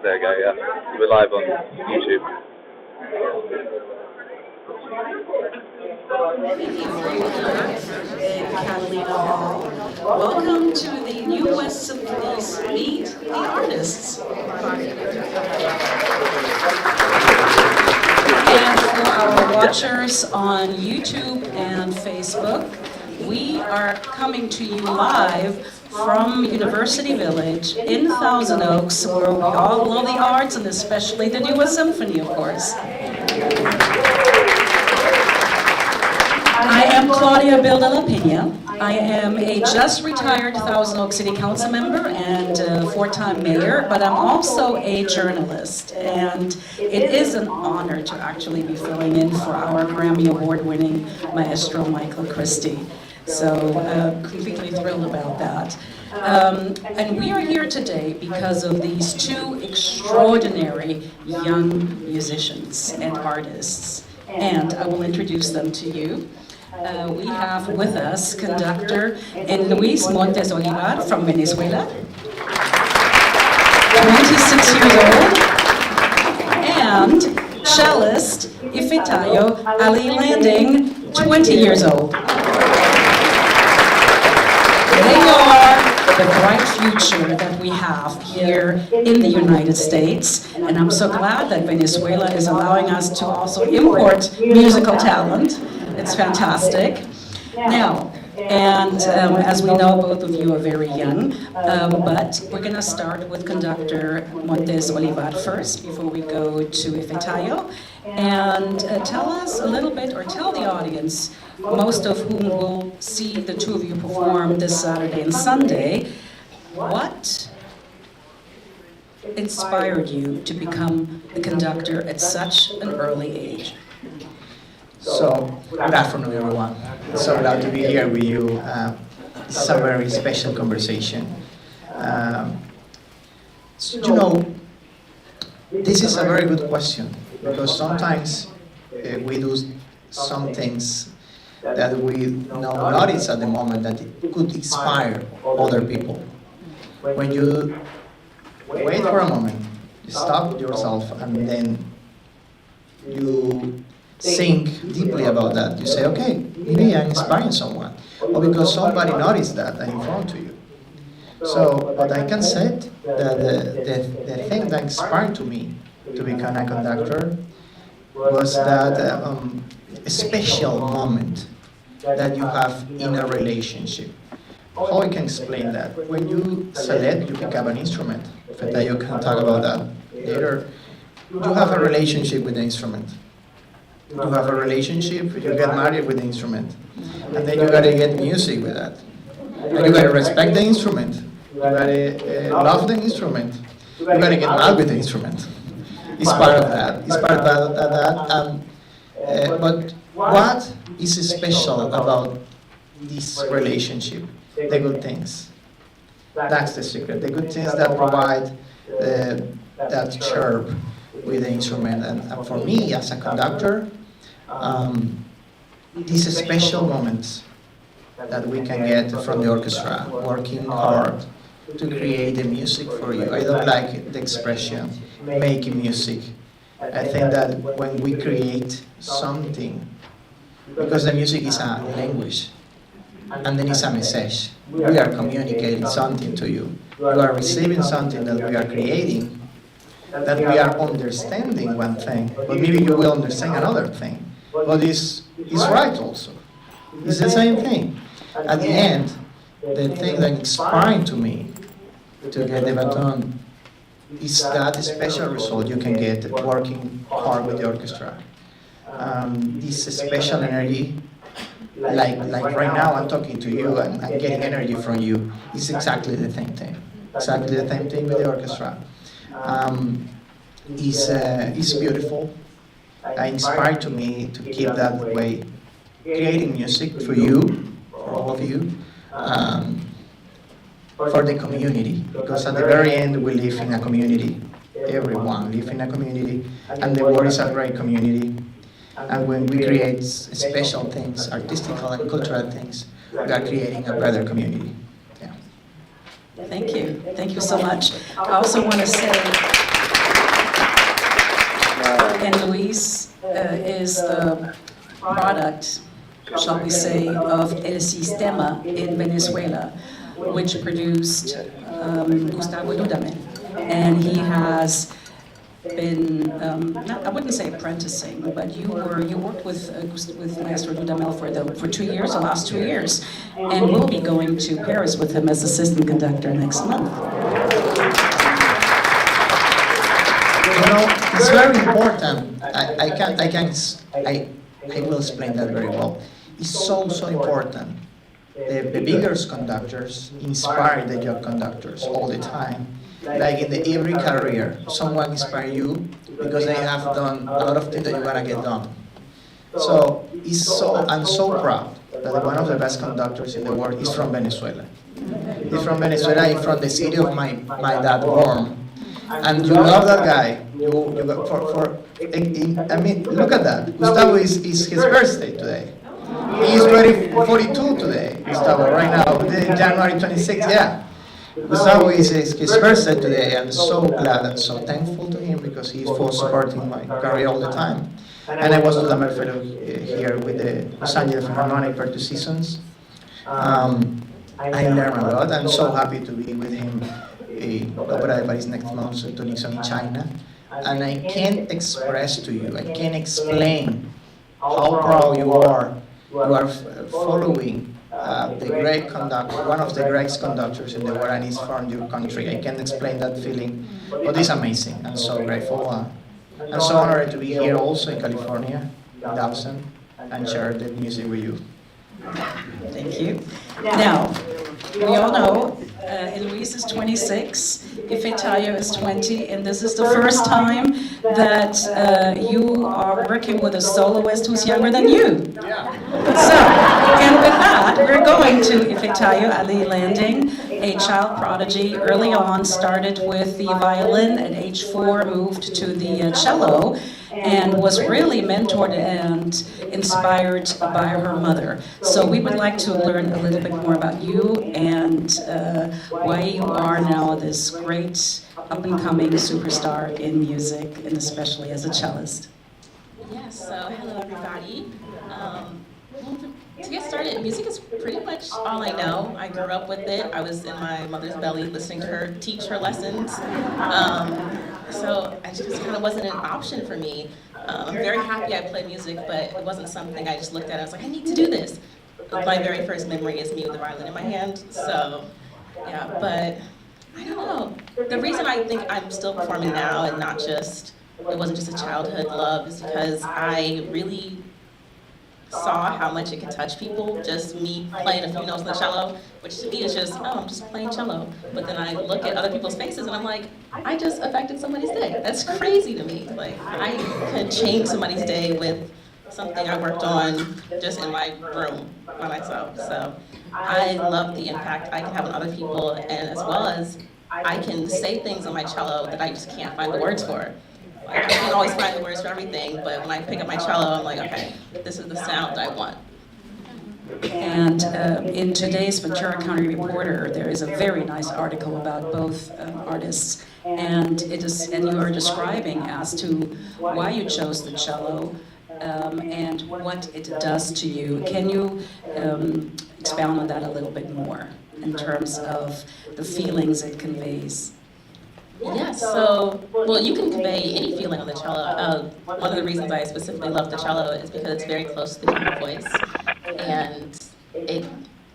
There you go, yeah. We're live on YouTube. Thank you very much, Catalina Hall. Welcome to the New West Symphony's Meet the Artists. And for our watchers on YouTube and Facebook, we are coming to you live from University Village in Thousand Oaks, where we all love the arts and especially the New West Symphony, of course. I am Claudia Bill-de-la-Pena. I am a just retired Thousand Oaks City Council member and four-time mayor, but I'm also a journalist. And it is an honor to actually be filling in for our Grammy Award-winning maestro, Michael Christie. So completely thrilled about that. And we are here today because of these two extraordinary young musicians and artists. And I will introduce them to you. We have with us conductor Enluis Montes Olivar from Venezuela, 26 years old, and cellist Ifetayo Ali Landing, 20 years old. They are the bright future that we have here in the United States, and I'm so glad that Venezuela is allowing us to also import musical talent. It's fantastic. Now, and as we know, both of you are very young, but we're going to start with conductor Montes Olivar first before we go to Ifetayo. And tell us a little bit, or tell the audience, most of whom will see the two of you perform this Saturday and Sunday, what inspired you to become the conductor at such an early age? So, good afternoon, everyone. So glad to be here with you. It's a very special conversation. You know, this is a very good question, because sometimes we do some things that we notice at the moment that it could inspire other people. When you wait for a moment, you stop yourself, and then you think deeply about that. You say, okay, maybe I'm inspiring someone, or because somebody noticed that in front of you. So, but I can say that the thing that inspired to me to become a conductor was that a special moment that you have in a relationship. How I can explain that? When you select, you pick up an instrument. Ifetayo can talk about that later. You have a relationship with the instrument. You have a relationship, you get married with the instrument. And then you gotta get music with that. And you gotta respect the instrument. You gotta love the instrument. You gotta get mad with the instrument. It's part of that. It's part of that. But what is special about this relationship? The good things. That's the secret. The good things that provide that chirp with the instrument. And for me, as a conductor, these special moments that we can get from the orchestra, working hard to create the music for you. I don't like the expression, making music. I think that when we create something, because the music is a language, and then it's a message. We are communicating something to you. You are receiving something that we are creating, that we are understanding one thing, but maybe you will understand another thing. But it's right also. It's the same thing. At the end, the thing that inspired to me to get the baton is that special result you can get working hard with the orchestra. This special energy, like right now I'm talking to you and I'm getting energy from you, it's exactly the same thing. Exactly the same thing with the orchestra. It's beautiful. Inspired to me to keep that way, creating music for you, for all of you, for the community, because at the very end we live in a community. Everyone lives in a community, and the world is a great community. And when we create special things, artistical and cultural things, we are creating a better community. Yeah. Thank you. Thank you so much. I also want to say, Enluis is the product, shall we say, of El Sistema in Venezuela, which produced Gustavo Dudamel. And he has been, I wouldn't say apprenticing, but you worked with Maestro Dudamel for 2 years, the last 2 years, and we'll be going to Paris with him as assistant conductor next month. You know, it's very important. I will explain that very well. It's so important. The bigger conductors inspire the young conductors all the time. Like in every career, someone inspires you because they have done a lot of things that you want to get done. So I'm so proud that one of the best conductors in the world is from Venezuela. He's from Venezuela, he's from the city of my dad born. And you love that guy. I mean, look at that. Gustavo is his birthday today. He's 42 today, Gustavo, right now, January 26th, yeah. Gustavo is his birthday today. I'm so glad and so thankful to him because he's for supporting my career all the time. And I was to the Mer Fellow here with the Los Angeles Philharmonic for 2 seasons. I learned a lot. I'm so happy to be with him. Opera de Paris next month to Nixon in China. And I can't express to you, I can't explain how proud you are following the great conductor, one of the great conductors in the world, and he's from your country. I can't explain that feeling, but it's amazing. I'm so grateful. I'm so honored to be here also in California, in Dawson, and share the music with you. Thank you. Now, we all know Enluis is 26, Ifetayo is 20, and this is the first time that you are working with a soloist who's younger than you. So, and with that, we're going to Ifetayo Ali Landing, a child prodigy. Early on, started with the violin. At age 4, moved to the cello, and was really mentored and inspired by her mother. So we would like to learn a little bit more about you and why you are now this great up-and-coming superstar in music, and especially as a cellist. Yes, so hello everybody. To get started, music is pretty much all I know. I grew up with it. I was in my mother's belly listening to her teach her lessons. So it just kind of wasn't an option for me. I'm very happy I play music, but it wasn't something I just looked at. I was like, I need to do this. My very first memory is me with the violin in my hand. So yeah, but I don't know. The reason I think I'm still performing now and not just, it wasn't just a childhood love, is because I really saw how much it can touch people, just me playing a few notes on the cello, which to me is just, oh, I'm just playing cello. But then I look at other people's faces and I'm like, I just affected somebody's day. That's crazy to me. Like, I could change somebody's day with something I worked on just in my room by myself. So I love the impact I can have on other people, and as well as I can say things on my cello that I just can't find the words for. I can't always find the words for everything, but when I pick up my cello, I'm like, okay, this is the sound I want. And in today's Ventura County Reporter, there is a very nice article about both artists, and you are describing as to why you chose the cello and what it does to you. Can you expound on that a little bit more in terms of the feelings it conveys? Yes, so, well, you can convey any feeling on the cello. One of the reasons I specifically love the cello is because it's very close to the human voice. And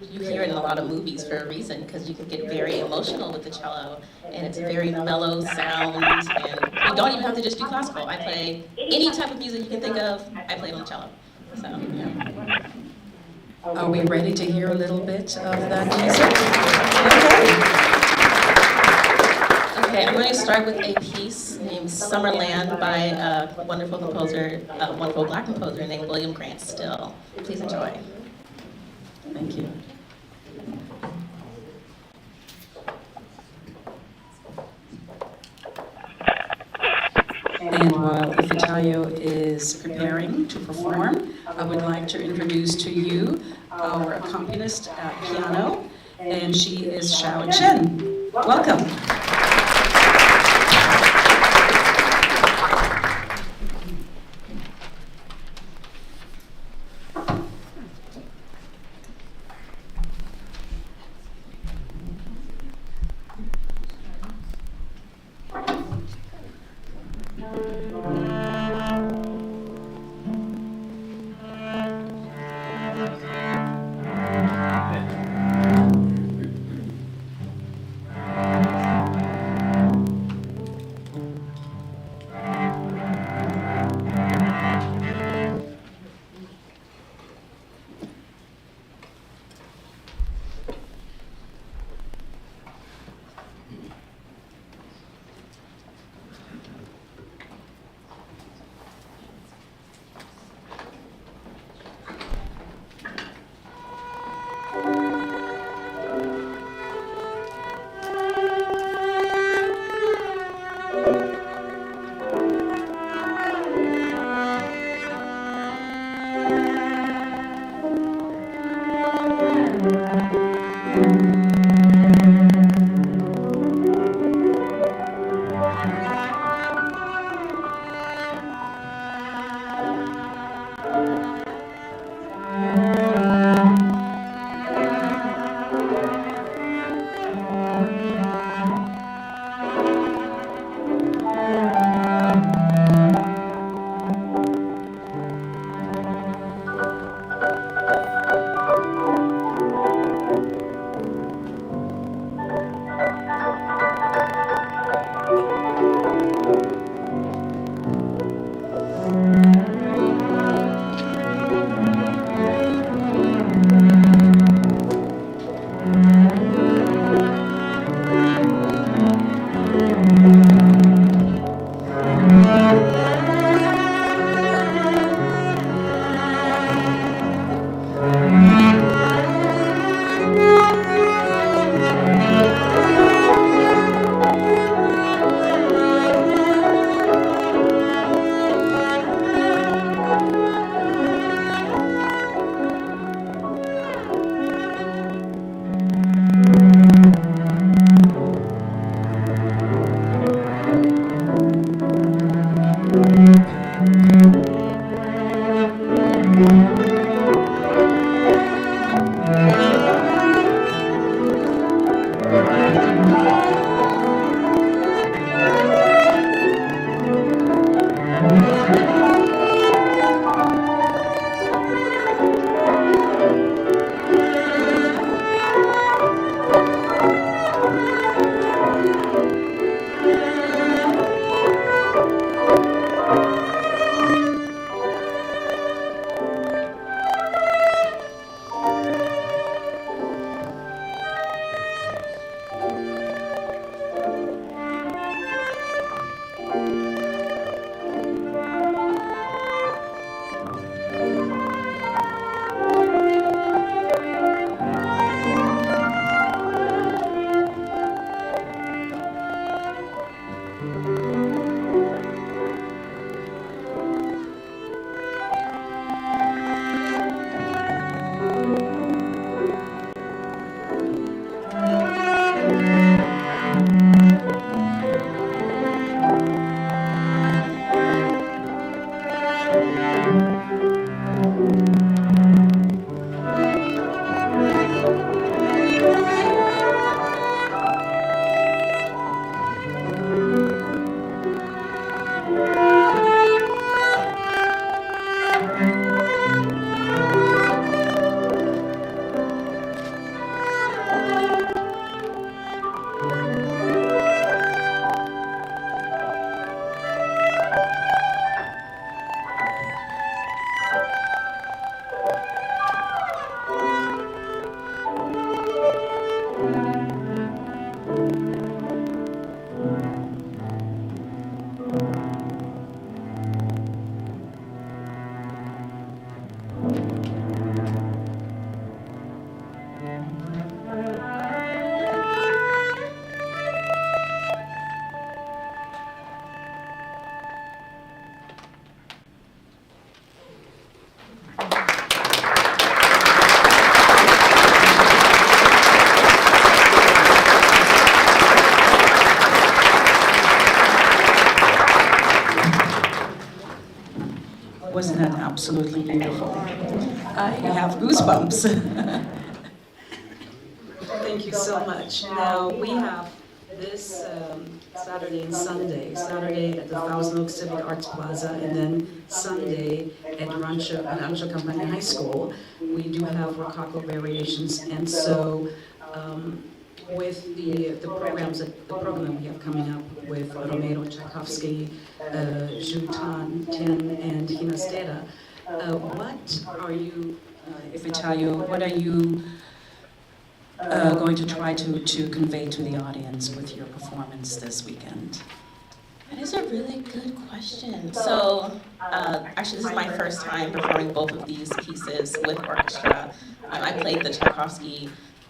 you hear it in a lot of movies for a reason, because you can get very emotional with the cello. And it's a very mellow sound, and you don't even have to just do classical. I play any type of music you can think of, I play it on the cello. So, yeah. Are we ready to hear a little bit of that music? Okay. Okay, I'm going to start with a piece named Summerland by a wonderful composer, a wonderful black composer named William Grant Still. Please enjoy. Thank you. And while Ifetayo Ifetayo is preparing to perform, I would like to introduce to you our accompanist at piano, and she is Xiao Chen. Welcome. absolutely beautiful. I have goosebumps. Thank you so much. Now, we have this Saturday and Sunday. Saturday at the Thousand Oaks Civic Arts Plaza, and then Sunday at Rancho Campana High School. We do have Rococo variations, and so with the programs, the program we have coming up with Romero, Tchaikovsky, Jutan, Ten, and Ginastera, what are you, Ifetayo, what are you going to try to convey to the audience with your performance this weekend? That is a really good question. So, actually, this is my first time performing both of these pieces with orchestra. I played the Tchaikovsky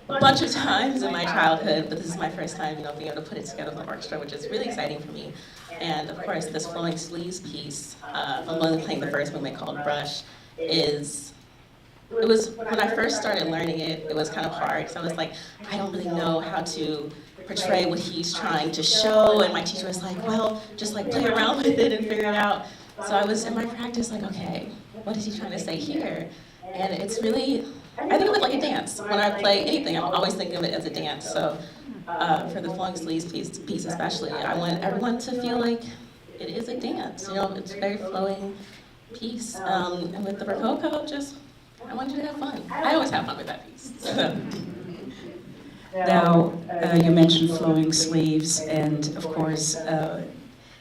a bunch of times in my childhood, but this is my first time, being able to put it together with an orchestra, which is really exciting for me. And of course, this Flowing Sleeves piece, I'm only playing the first movement called Brush, it was, when I first started learning it, it was kind of hard. So I was like, I don't really know how to portray what he's trying to show. And my teacher was like, well, just like play around with it and figure it out. So I was in my practice like, okay, what is he trying to say here? And it's really, I think of it like a dance. When I play anything, I'm always thinking of it as a dance. So for the Flowing Sleeves piece especially, I want everyone to feel like it is a dance. It's a very flowing piece. And with the Rococo, I want you to have fun. I always have fun with that piece. Now, you mentioned Flowing Sleeves, and of course,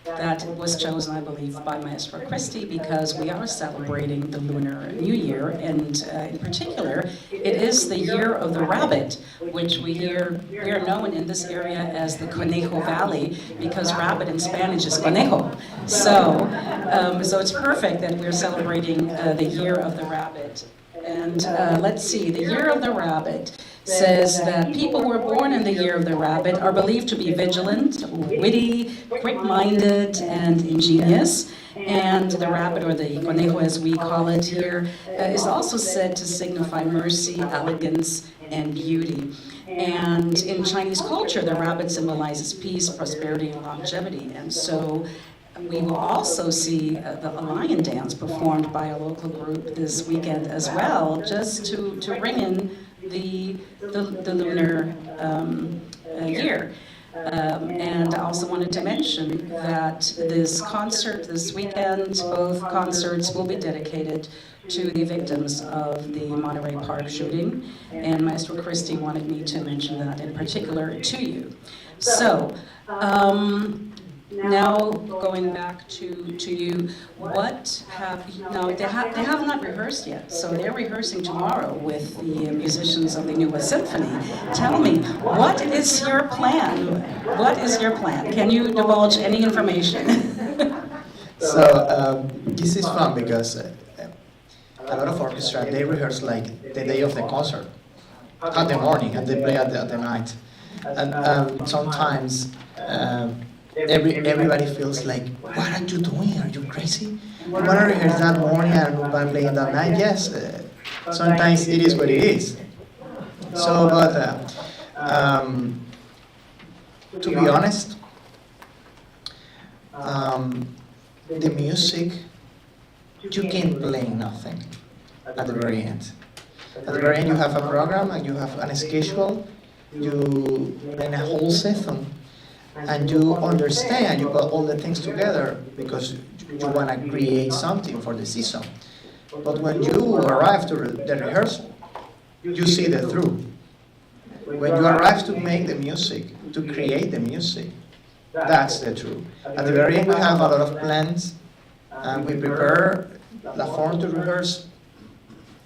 that was chosen, I believe, by Maestro Christie because we are celebrating the Lunar New Year, and in particular, it is the year of the rabbit, which we are known in this area as the Conejo Valley because rabbit in Spanish is conejo. So it's perfect that we're celebrating the year of the rabbit. And let's see, the year of the rabbit says that people who are born in the year of the rabbit are believed to be vigilant, witty, quick-minded, and ingenious. And the rabbit, or the conejo as we call it here, is also said to signify mercy, elegance, and beauty. And in Chinese culture, the rabbit symbolizes peace, prosperity, and longevity. And so we will also see the lion dance performed by a local group this weekend as well, just to ring in the lunar year. And I also wanted to mention that this concert this weekend, both concerts will be dedicated to the victims of the Monterey Park shooting, and Maestro Christie wanted me to mention that in particular to you. So, now going back to you, they have not rehearsed yet, so they're rehearsing tomorrow with the musicians of the Enluis Symphony. Tell me, what is your plan? What is your plan? Can you divulge any information? So this is fun because a lot of orchestra, they rehearse like the day of the concert, at the morning, and they play at the night. And sometimes everybody feels like, what are you doing? Are you crazy? You want to rehearse that morning and I'm playing that night? Yes, sometimes it is what it is. So, but to be honest, the music, you can't play nothing at the very end. At the very end, you have a program and you have a schedule, you plan a whole session, and you understand, you put all the things together because you want to create something for the season. But when you arrive to the rehearsal, you see the through. When you arrive to make the music, to create the music, that's the truth. At the very end, we have a lot of plans, and we prepare the form to rehearse.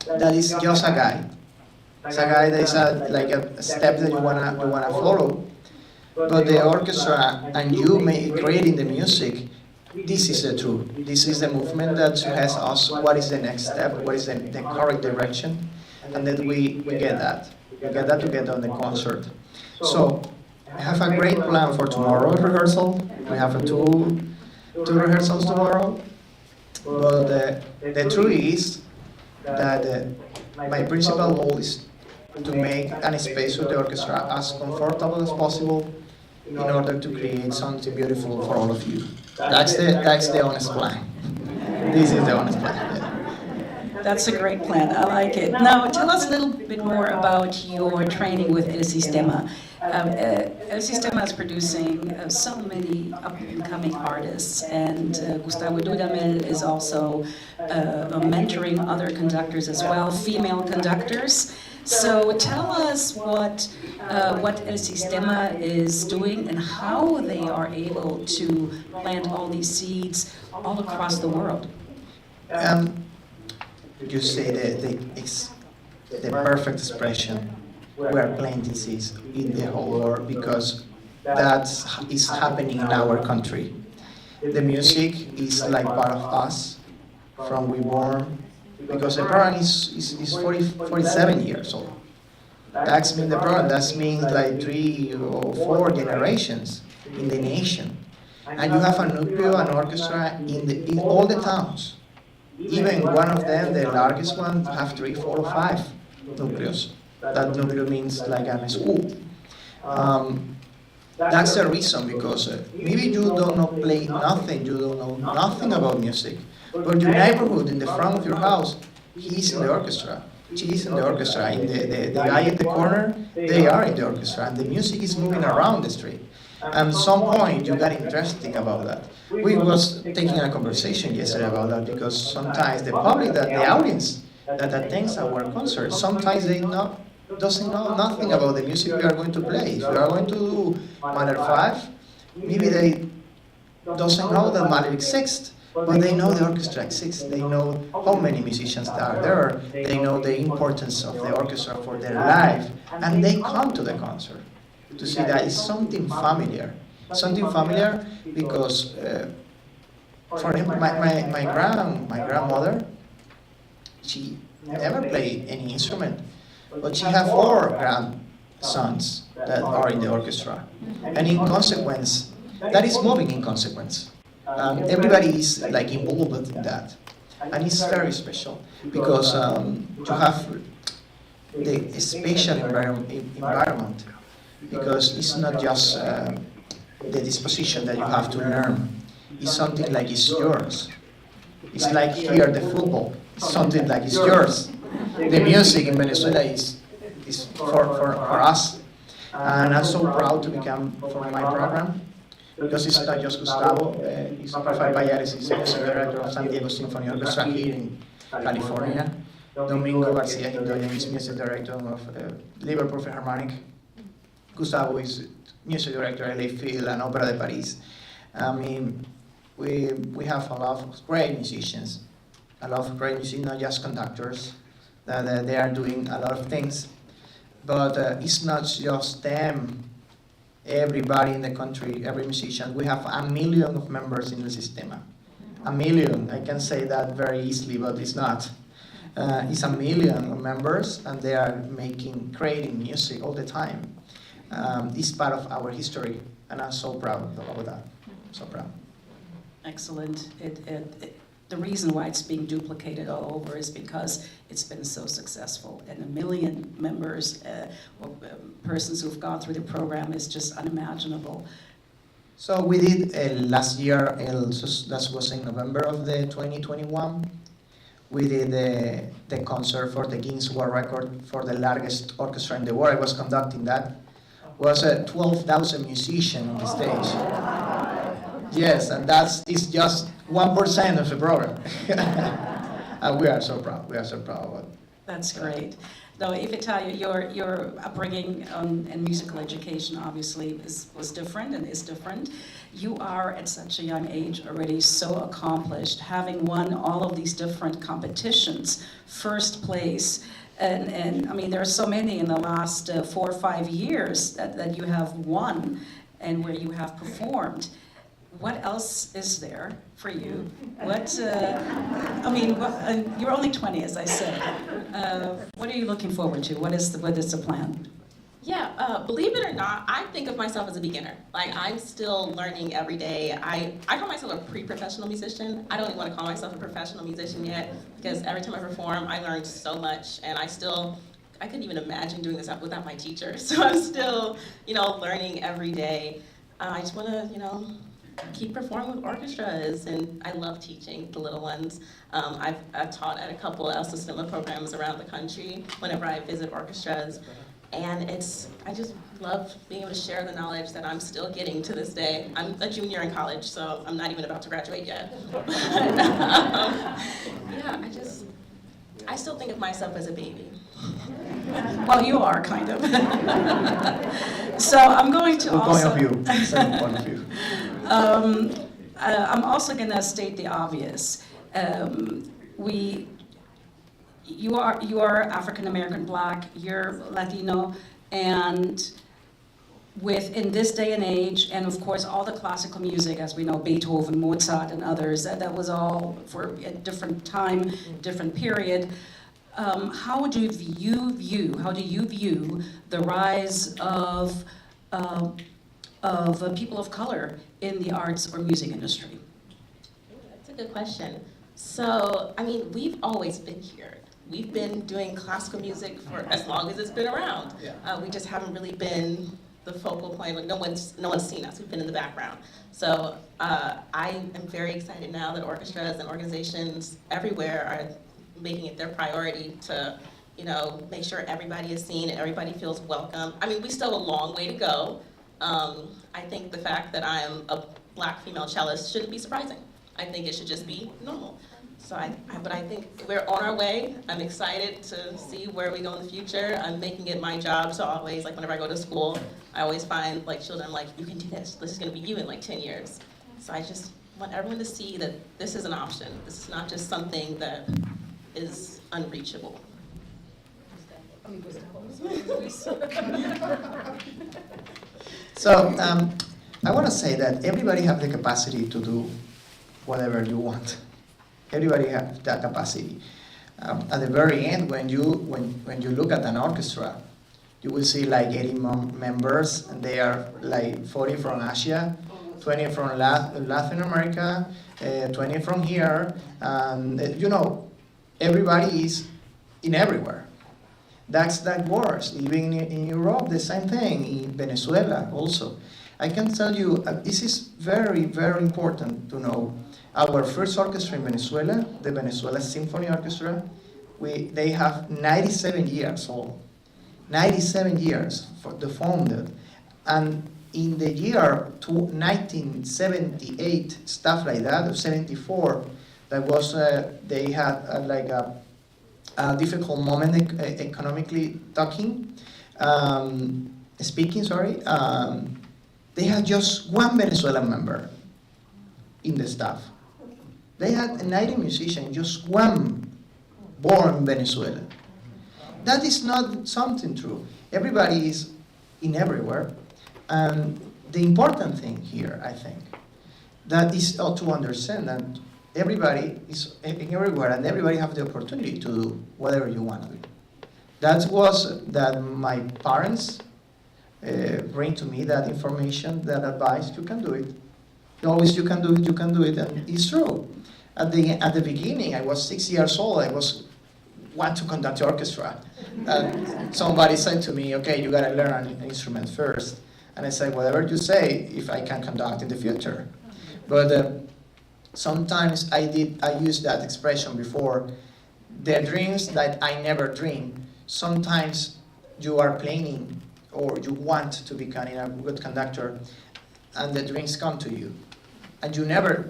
That is just a guide. It's a guide that is like a step that you wanna follow. But the orchestra and you creating the music, this is the truth. This is the movement that has us. What is the next step? What is the correct direction? And then we get that. We get that together on the concert. So I have a great plan for tomorrow rehearsal. We have two rehearsals tomorrow. But the truth is that my principal goal is to make a space with the orchestra as comfortable as possible in order to create something beautiful for all of you. That's the honest plan. This is the honest plan. Yeah. That's a great plan. I like it. Now, tell us a little bit more about your training with El Sistema. El Sistema is producing so many up-and-coming artists, and Gustavo Dudamel is also mentoring other conductors as well, female conductors. So tell us what El Sistema is doing and how they are able to plant all these seeds all across the world. You say the perfect expression. We are planting seeds in the whole world because that is happening in our country. The music is like part of us from we born, because the program is 47 years old. That's mean the program. That means like 3 or 4 generations in the nation, and you have a nucleo, an orchestra in all the towns. Even one of them, the largest one, have 3, 4, or 5 nucleos. That nucleo means like a school. That's the reason, because maybe you don't know play nothing, you don't know nothing about music, but your neighborhood in the front of your house, he's in the orchestra, she's in the orchestra, and the guy at the corner, they are in the orchestra, and the music is moving around the street. At some point, you got interesting about that. We was taking a conversation yesterday about that, because sometimes the public, the audience that attends our concert, sometimes they doesn't know nothing about the music we are going to play. If we are going to do Mahler 5, maybe they doesn't know that Mahler exists, but they know the orchestra exists. They know how many musicians are there. They know the importance of the orchestra for their life, and they come to the concert to see that it's something familiar. Something familiar because, for example, my grandmother, she never played any instrument, but she has 4 grandsons that are in the orchestra, and in consequence, that is moving in consequence. Everybody is like involved in that, and it's very special because you have the spatial environment, because it's not just the disposition that you have to learn. It's something like it's yours. It's like here the football. It's something like it's yours. The music in Venezuela is for us, and I'm so proud to become for my program, because it's not just Gustavo. It's Rafael Payares, is the music director of San Diego Symphony Orchestra here in California. Domingo Garcia Hindoyan is music director of Liverpool Philharmonic. Gustavo is music director at LA Phil and Opera de Paris. I mean, we have a lot of great musicians, not just conductors. That they are doing a lot of things, but it's not just them. Everybody in the country, every musician. We have 1 million of members in the Sistema. 1 million. I can say that very easily, but it's not. It's 1 million of members, and they are creating music all the time. It's part of our history, and I'm so proud of that. So proud. Excellent. The reason why it's being duplicated all over is because it's been so successful, and 1 million members, persons who've gone through the program, is just unimaginable. So we did last year, that was in November of the 2021, we did the concert for the Guinness World Record for the largest orchestra in the world. I was conducting that. It was 12,000 musicians on the stage. Yes, and it's just 1% of the program. And we are so proud. We are so proud of it. That's great. Now, Ifetayo, your upbringing and musical education obviously was different and is different. You are at such a young age already so accomplished, having won all of these different competitions, first place. And I mean, there are so many in the last 4 or 5 years that you have won and where you have performed. What else is there for you? You're only 20, as I said. What are you looking forward to? What is the plan? Yeah, believe it or not, I think of myself as a beginner. Like, I'm still learning every day. I call myself a pre-professional musician. I don't even want to call myself a professional musician yet, because every time I perform, I learn so much, and I couldn't even imagine doing this without my teacher. So I'm still, learning every day. I just want to, keep performing with orchestras, and I love teaching the little ones. I've taught at a couple of systema programs around the country whenever I visit orchestras, and I just love being able to share the knowledge that I'm still getting to this day. I'm a junior in college, so I'm not even about to graduate yet. But, yeah, I still think of myself as a baby. Well, you are, kind of. So I'm going to Good also... point of view. Second point of view. I'm also going to state the obvious. You are African American, Black, you're Latino, and in this day and age, and of course all the classical music, as we know, Beethoven, Mozart, and others, that was all for a different time, different period. How do you view the rise of people of color in the arts or music industry? That's a good question. So, I mean, we've always been here. We've been doing classical music for as long as it's been around. We just haven't really been the focal point. No one's seen us. We've been in the background. So I am very excited now that orchestras and organizations everywhere are making it their priority to, make sure everybody is seen and everybody feels welcome. I mean, we still have a long way to go. I think the fact that I am a Black female cellist shouldn't be surprising. I think it should just be normal. So but I think we're on our way. I'm excited to see where we go in the future. I'm making it my job to always, like whenever I go to school, I always find like children, I'm like, you can do this. This is gonna be you in like 10 years. So I just want everyone to see that this is an option. This is not just something that is unreachable. So I want to say that everybody have the capacity to do whatever you want. Everybody have that capacity. At the very end, when you look at an orchestra, you will see like 80 members, and they are like 40 from Asia, 20 from Latin America, 20 from here, and everybody is in everywhere. That works. Even in Europe, the same thing. In Venezuela also. I can tell you, this is very, very important to know. Our first orchestra in Venezuela, the Venezuela Symphony Orchestra, they have 97 years old. 97 years for the founded. And in the year 1978, stuff like that, or 74, that was, they had like a difficult moment economically speaking, sorry. They had just one Venezuelan member in the staff. They had 90 musicians, just one born in Venezuela. That is not something true. Everybody is in everywhere. And the important thing here, I think, that is to understand that everybody is in everywhere and everybody have the opportunity to do whatever you want to do. That was that my parents bring to me that information, that advice, you can do it. Always you can do it, and it's true. At the beginning, I was 6 years old, I want to conduct the orchestra. And somebody said to me, okay, you gotta learn an instrument first. And I said, whatever you say, if I can conduct in the future. But sometimes I used that expression before, the dreams that I never dreamed. Sometimes you are planning or you want to become a good conductor, and the dreams come to you. And you never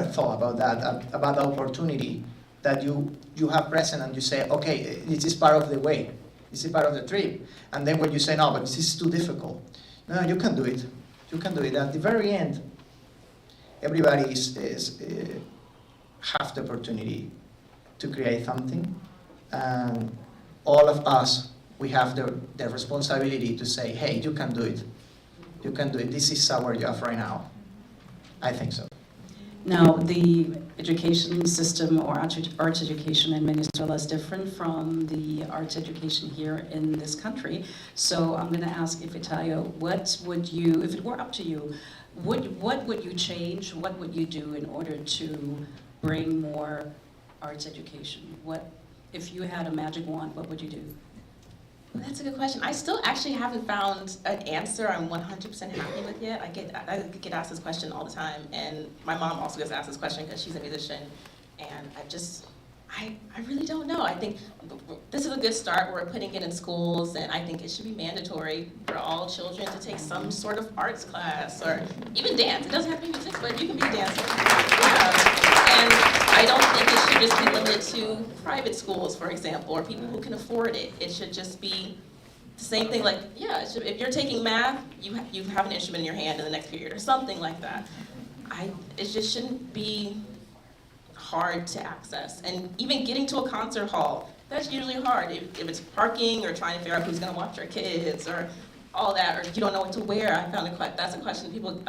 thought about that, about the opportunity that you have present, and you say, okay, this is part of the way, this is part of the trip. And then when you say, no, but this is too difficult. No, you can do it. You can do it. At the very end, everybody have the opportunity to create something. And all of us, we have the responsibility to say, hey, you can do it. You can do it. This is our job right now. I think so. Now, the education system or arts education in Venezuela is different from the arts education here in this country. So I'm going to ask Ifetayo, what would you, if it were up to you, what would you change? What would you do in order to bring more arts education? If you had a magic wand, what would you do? That's a good question. I still actually haven't found an answer I'm 100% happy with yet. I get asked this question all the time, and my mom also gets asked this question because she's a musician, and I really don't know. I think this is a good start. We're putting it in schools, and I think it should be mandatory for all children to take some sort of arts class, or even dance. It doesn't have to be music, but you can be a dancer. And I don't think it should just be limited to private schools, for example, or people who can afford it. It should just be the same thing, like, yeah, if you're taking math, you have an instrument in your hand in the next period, or something like that. It just shouldn't be hard to access. And even getting to a concert hall, that's usually hard. If it's parking, or trying to figure out who's gonna watch our kids, or all that, or you don't know what to wear. That's a question people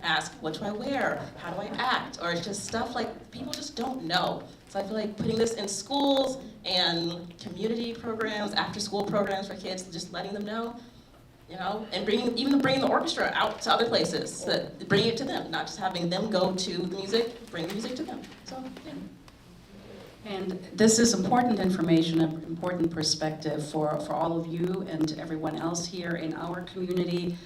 ask, what do I wear? How do I act? Or it's just stuff like people just don't know. So I feel like putting this in schools and community programs, after school programs for kids, just letting them know, and bringing the orchestra out to other places, bringing it to them, not just having them go to the music, bring the music to them. So, yeah. And this is important information, an important perspective for all of you and everyone else here in our community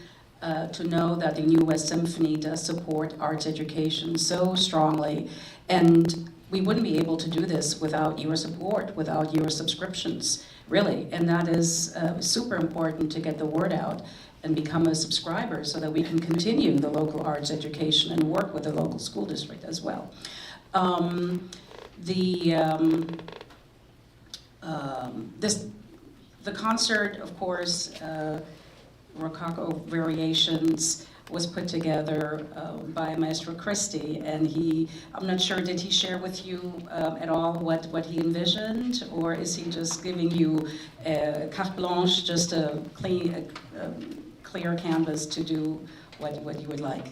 to know that the New West Symphony does support arts education so strongly. And we wouldn't be able to do this without your support, without your subscriptions, really. And that is super important to get the word out and become a subscriber so that we can continue the local arts education and work with the local school district as well. The concert, of course, Rococo Variations, was put together by Maestro Christie, and I'm not sure, did he share with you at all what he envisioned, or is he just giving you carte blanche, just a clear canvas to do what you would like? Do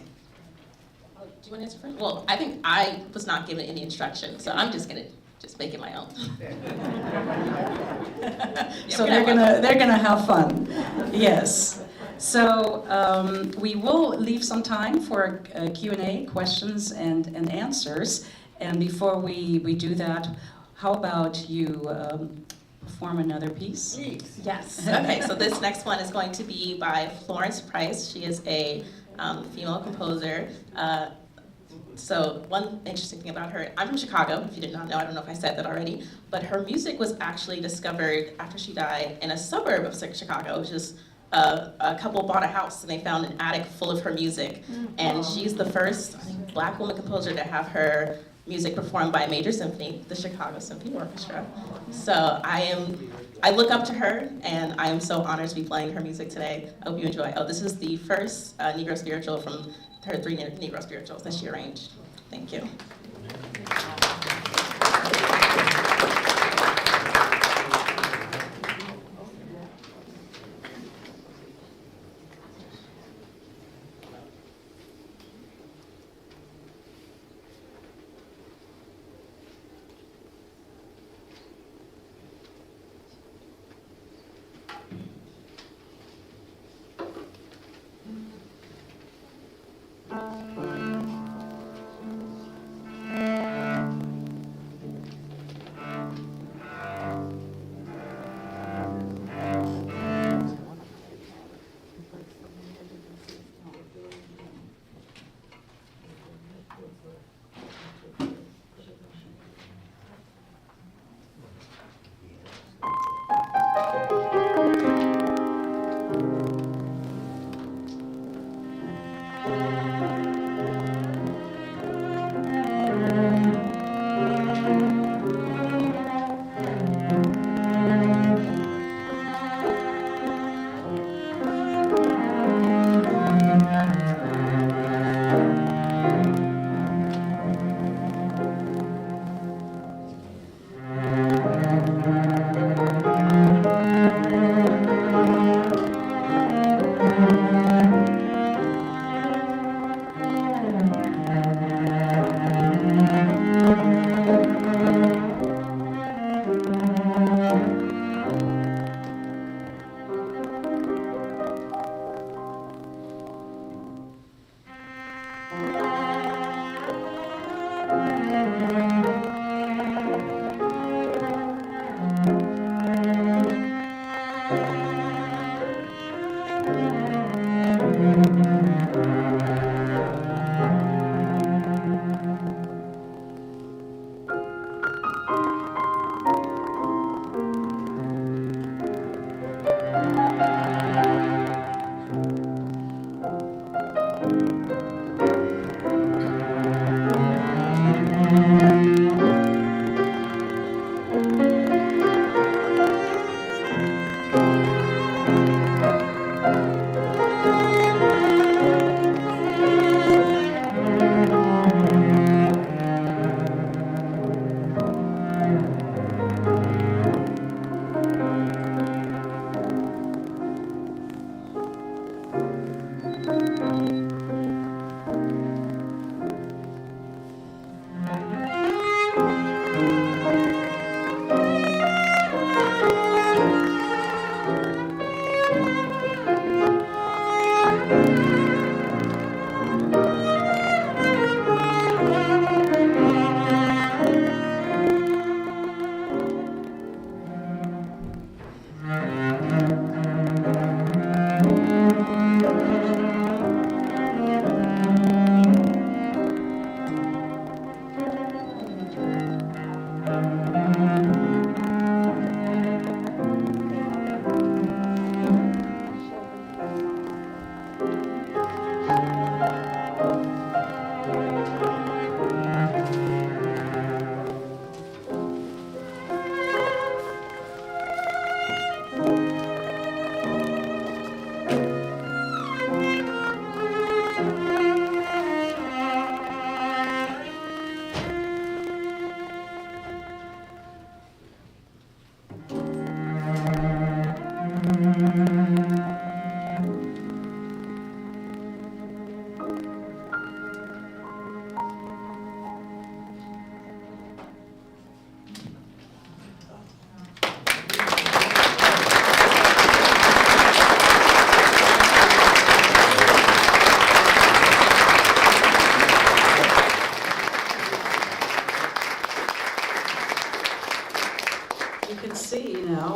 you want to answer first? Well, I think I was not given any instruction, so I'm just gonna make it my own. So they're gonna have fun. Yes. So we will leave some time for Q&A, questions and answers. And before we do that, how about you perform another piece? Yes. Okay. So this next one is going to be by Florence Price. She is a female composer. So one interesting thing about her, I'm from Chicago, if you did not know, I don't know if I said that already, but her music was actually discovered after she died in a suburb of Chicago, which is a couple bought a house and they found an attic full of her music. And she's the first, I think, Black woman composer to have her music performed by a major symphony, the Chicago Symphony Orchestra. So I look up to her, and I am so honored to be playing her music today. I hope you enjoy. Oh, this is the first Negro spiritual from her 3 Negro spirituals that she arranged. Thank you.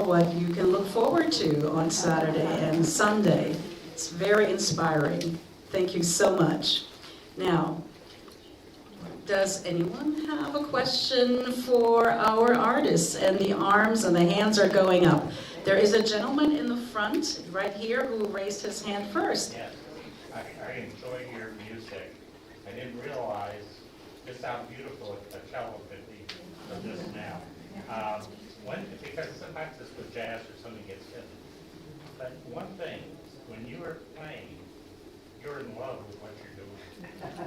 What you can look forward to on Saturday and Sunday. It's very inspiring. Thank you so much. Now, does anyone have a question for our artists? And the arms and the hands are going up. There is a gentleman in the front right here who raised his hand first. Yes, I enjoy your music. I didn't realize just how beautiful a cello could be for this now. Because sometimes it's with jazz or something gets hidden. But one thing, when you are playing, you're in love with what you're doing.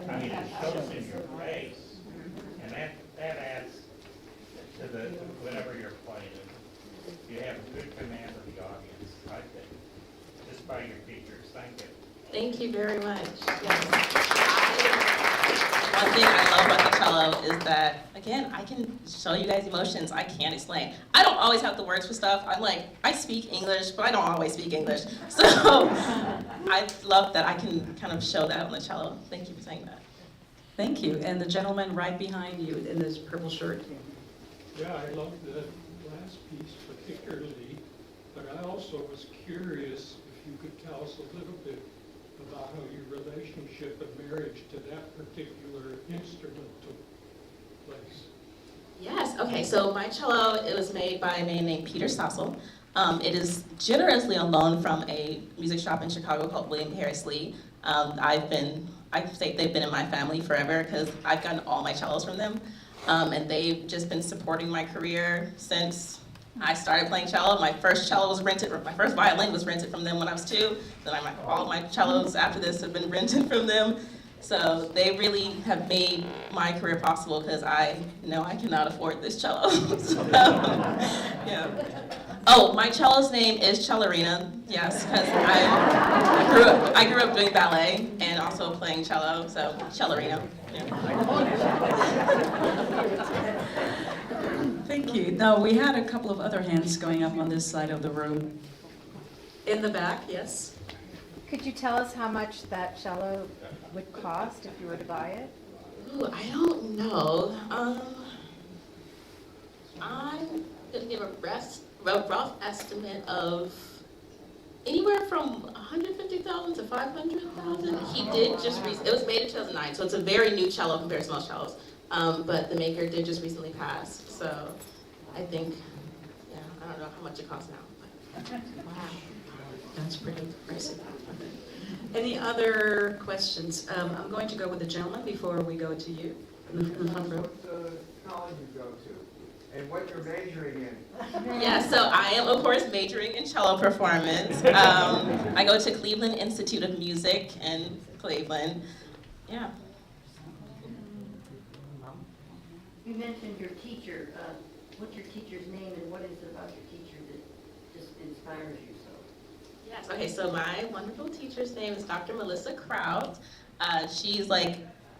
I mean, it shows in your face, and that adds to whatever you're playing. You have a good command of the audience, I think, just by your features. Thank you. Thank you very much. Yes. One thing I love about the cello is that, again, I can show you guys emotions I can't explain. I don't always have the words for stuff. I speak English, but I don't always speak English. So I love that I can kind of show that on the cello. Thank you for saying that. Thank you. And the gentleman right behind you in this purple shirt. Yeah, I love the last piece particularly, but I also was curious if you could tell us a little bit about how your relationship and marriage to that particular instrument took place. Yes, okay, so my cello, it was made by a man named Peter Stossel. It is generously on loan from a music shop in Chicago called William Harris Lee. I say they've been in my family forever because I've gotten all my cellos from them. And they've just been supporting my career since I started playing cello. My first cello was rented, my first violin was rented from them when I was 2. Then all of my cellos after this have been rented from them. So they really have made my career possible because I know I cannot afford this cello. So, yeah. Oh, my cello's name is Cellarina, yes, because I grew up doing ballet and also playing cello, so Cellarina. Yeah. Thank you. Now, we had a couple of other hands going up on this side of the room. In the back, yes. Could you tell us how much that cello would cost if you were to buy it? Ooh, I don't know. I'm gonna give a rough estimate of anywhere from $150 500,000. He did just, it was made in 2009, so it's a very new cello compared to most cellos. But the maker did just recently pass, so I think, yeah, I don't know how much it costs now. But, wow. That's pretty impressive. Any other questions? I'm going to go with the gentleman before we go to you in the front row. What college you go to, and what you're majoring in. Yeah, so I am, of course, majoring in cello performance. I go to Cleveland Institute of Music in Cleveland. Yeah. You mentioned your teacher. What's your teacher's name, and what is it about your teacher that just inspires you so? Yes. Okay, so my wonderful teacher's name is Dr. Melissa Kraut. She's like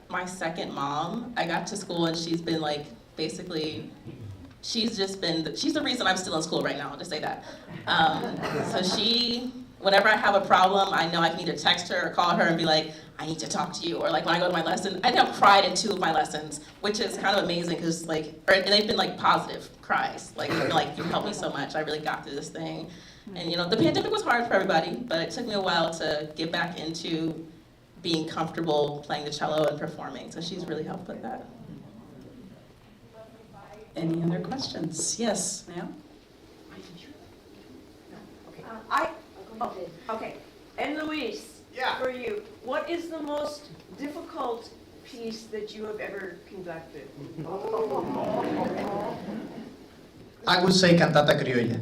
my second mom. I got to school and she's been like, basically, she's the reason I'm still in school right now, I'll just say that. So whenever I have a problem, I know I can either text her or call her and be like, I need to talk to you. Or like when I go to my lesson, I think I've cried in 2 of my lessons, which is kind of amazing because and they've been like positive cries. Like, you helped me so much, I really got through this thing. And the pandemic was hard for everybody, but it took me a while to get back into being comfortable playing the cello and performing. So she's really helped with that. Any other questions? Yes, ma'am? Okay. Enluis, Yeah. for you, what is the most difficult piece that you have ever conducted? I would say Cantata Criolla.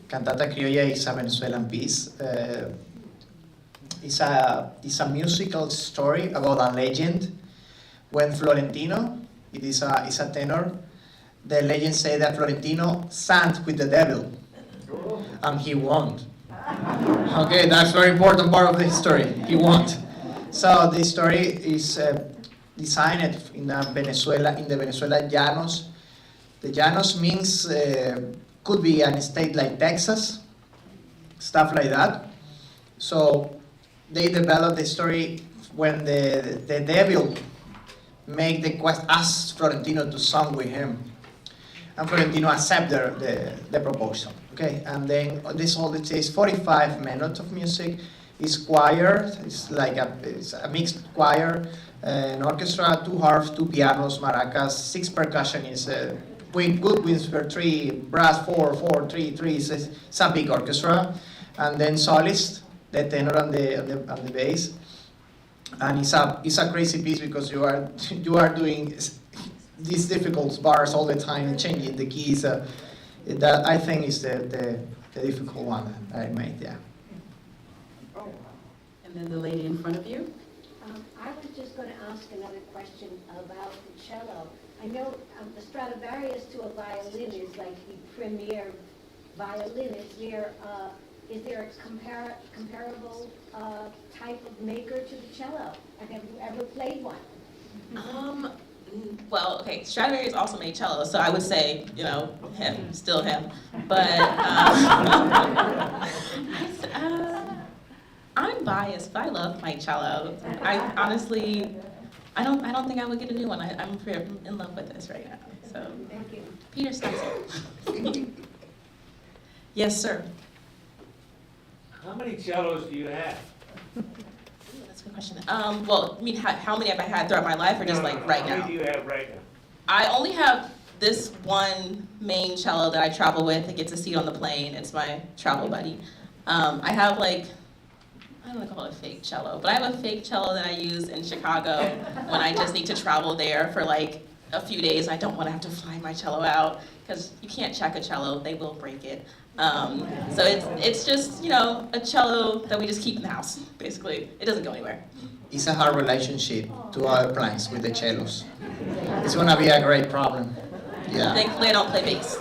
Cantata Criolla is a Venezuelan piece. It's a musical story about a legend. When Florentino, it is a tenor, the legend say that Florentino sang with the devil, and he won. Okay, that's a very important part of the story. He won. So the story is designed in the Venezuela Llanos. The Llanos means could be a state like Texas, stuff like that. So they developed the story when the devil make the quest, ask Florentino to sing with him, and Florentino accept the proposal. Okay, and then this all it is 45 minutes of music. It's choir. It's like it's a mixed choir, an orchestra, 2 harps, 2 pianos, maracas, 6 percussionists. With good winds for 3, brass 4, 3. It's a big orchestra, and then solist, the tenor and the bass. And it's a crazy piece because you are doing these difficult bars all the time and changing the keys. That I think is the difficult one that I made. Yeah. And then the lady in front of you. I was just going to ask another question about the cello. I know the Stradivarius to a violin is like the premier violin. Is there a comparable type of maker to the cello? And have you ever played one? Well, okay, Stradivarius also made cello, so I would say, him, still him. But I'm biased, but I love my cello. I honestly, I don't think I would get a new one. I'm in love with this right now. So, Thank you. Peter Spencer. Yes, sir. How many cellos do you have? That's a good question. Well, I mean, how many have I had throughout my life, or just right now? How many do you have right now? I only have this one main cello that I travel with. It gets a seat on the plane. It's my travel buddy. I have I don't want to call it a fake cello, but I have a fake cello that I use in Chicago when I just need to travel there for a few days. I don't want to have to fly my cello out because you can't check a cello; they will break it. So it's just a cello that we just keep in the house. Basically, it doesn't go anywhere. It's a hard relationship to other planes with the cellos. It's gonna be a great problem. Yeah. Thankfully, I don't play bass.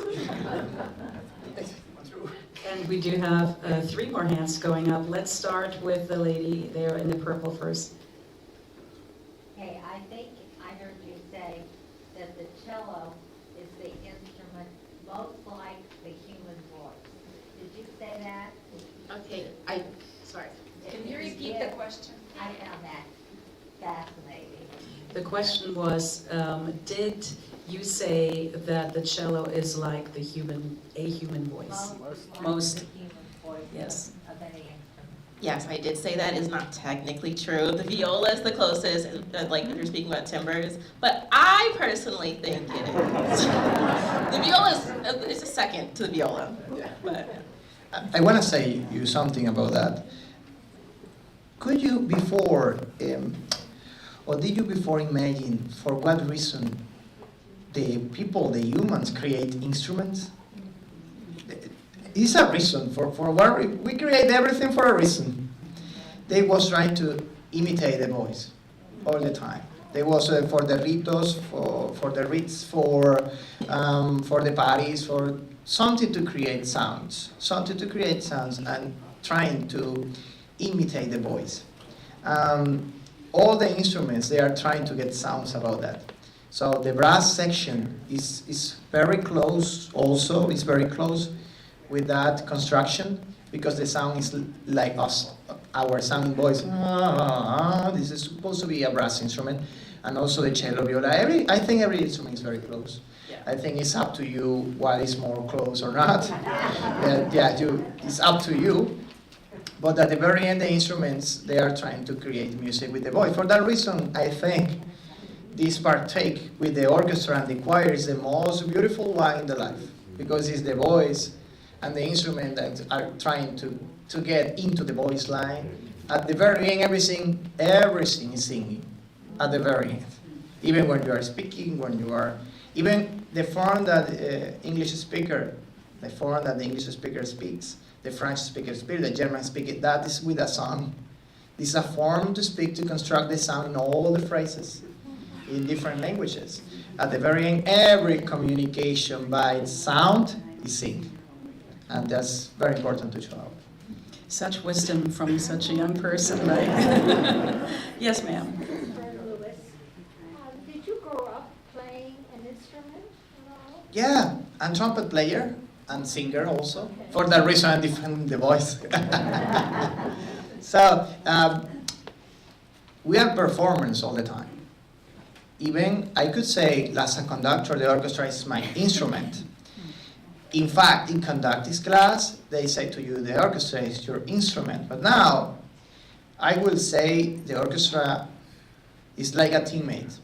And we do have 3 more hands going up. Let's start with the lady there in the purple first. Hey, I think I heard you say that the cello is the instrument most like the human voice. Did you say that? Okay, sorry. Can you repeat the question? I found that fascinating. The question was, did you say that the cello is like a human voice? Most like Most. the human voice Yes. of any instrument. yes, I did say that is not technically true. The viola is the closest, like if you're speaking about timbres, but I personally think it is. The viola is a second to the viola. But, I want to say you something about that. Could you before, or did you before imagine for what reason the people, the humans, create instruments? It's a reason for what we create everything for a reason. They was trying to imitate the voice all the time. They was for the ritos, for the rites, for the parties, for something to create sounds, and trying to imitate the voice. All the instruments, they are trying to get sounds about that. So the brass section is very close also, it's very close with that construction, because the sound is like us, our sounding voice. This is supposed to be a brass instrument, and also the cello, viola. I think every instrument is very close. yeah. I think it's up to you what is more close or not. It's up to you. But at the very end, the instruments, they are trying to create music with the voice. For that reason, I think this partake with the orchestra and the choir is the most beautiful one in the life, because it's the voice and the instrument that are trying to get into the voice line. At the very end, everything is singing. At the very end, even when you are speaking, even the form that the English speaker speaks, the French speaker speaks, the German speaker, that is with a song. This is a form to speak, to construct the sound in all the phrases in different languages. At the very end, every communication by sound is singing. And that's very important to show up. Such wisdom from such a young person, right? Yes, ma'am. Enluis, did you grow up playing an instrument at all? Yeah, I'm trumpet player and singer also. For that reason, I defend the voice. So, we have performance all the time. Even, I could say, as a conductor, the orchestra is my instrument. In fact, in conducting class, they say to you, the orchestra is your instrument. But now, I will say the orchestra is like a teammate.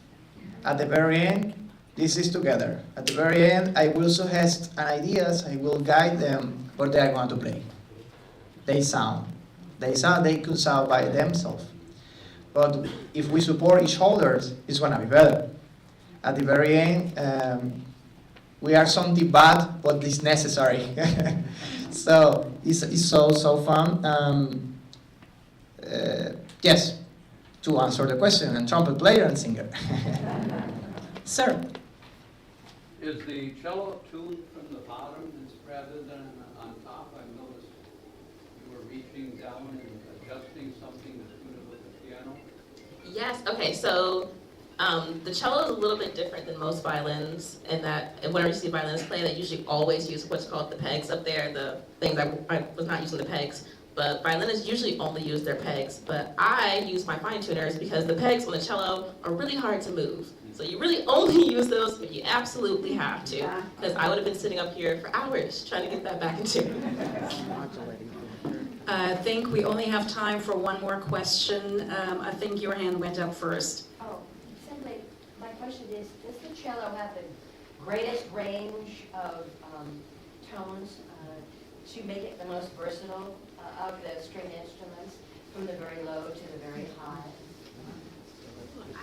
At the very end, this is together. At the very end, I will suggest ideas, I will guide them, but they are going to play. They could sound by themselves. But if we support each other, it's going to be better. At the very end, we are something bad, but it's necessary. So it's so fun. Yes, to answer the question, and trumpet player and singer. Sir. Is the cello tuned from the bottom rather than on top? I've noticed you were reaching down and adjusting something to tune it with the piano. Yes, okay, so the cello is a little bit different than most violins in that whenever you see violinists play, they usually always use what's called the pegs up there, the things I was not using the pegs, but violinists usually only use their pegs, but I use my fine tuners because the pegs on the cello are really hard to move. So you really only use those if you absolutely have to, because I would have been sitting up here for hours trying to get that back in tune. I think we only have time for one more question. I think your hand went up first. Oh, simply, my question is, does the cello have the greatest range of tones to make it the most versatile of the string instruments, from the very low to the very high?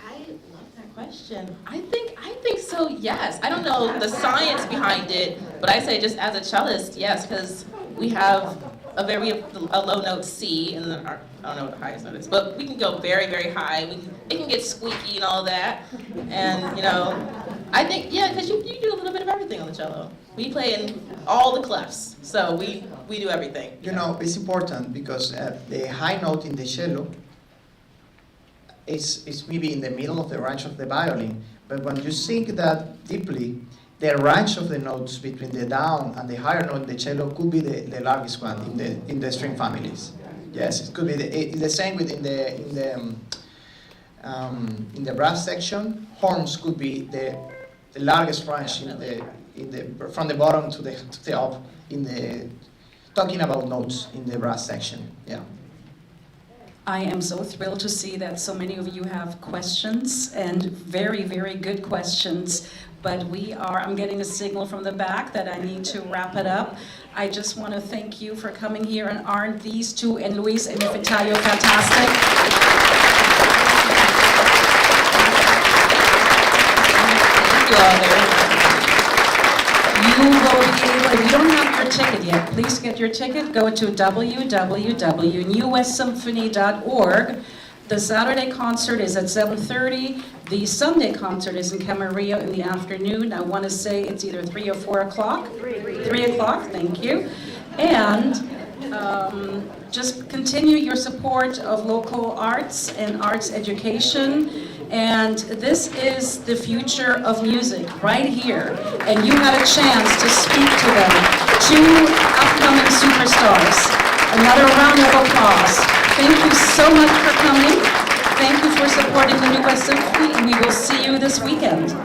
I love that question. I think so, yes. I don't know the science behind it, but I say just as a cellist, yes, because we have a low note C, and then I don't know what the highest note is, but we can go very, very high. It can get squeaky and all that. And, I think, yeah, because you do a little bit of everything on the cello. We play in all the clefs, so we do everything. It's important because the high note in the cello is maybe in the middle of the range of the violin, but when you think that deeply, the range of the notes between the down and the higher note in the cello could be the largest one in the string families. Yes, it could be the same within in the brass section. Horns could be the largest range from the bottom to the up talking about notes in the brass section. Yeah. I am so thrilled to see that so many of you have questions, and very, very good questions. But I'm getting a signal from the back that I need to wrap it up. I just want to thank you for coming here, and aren't these two, Enluis and Ifetayo, fantastic? Thank you all very much. You will be able, if you don't have your ticket yet, please get your ticket. Go to www.newwestsymphony.org. The Saturday concert is at 7:30. The Sunday concert is in Camarillo in the afternoon. I want to say it's either 3 or 4 o'clock. 3 o'clock, thank you. And just continue your support of local arts and arts education. And this is the future of music right here. And you had a chance to speak to them. 2 upcoming superstars. Another round of applause. Thank you so much for coming. Thank you for supporting the New West Symphony, and we will see you this weekend.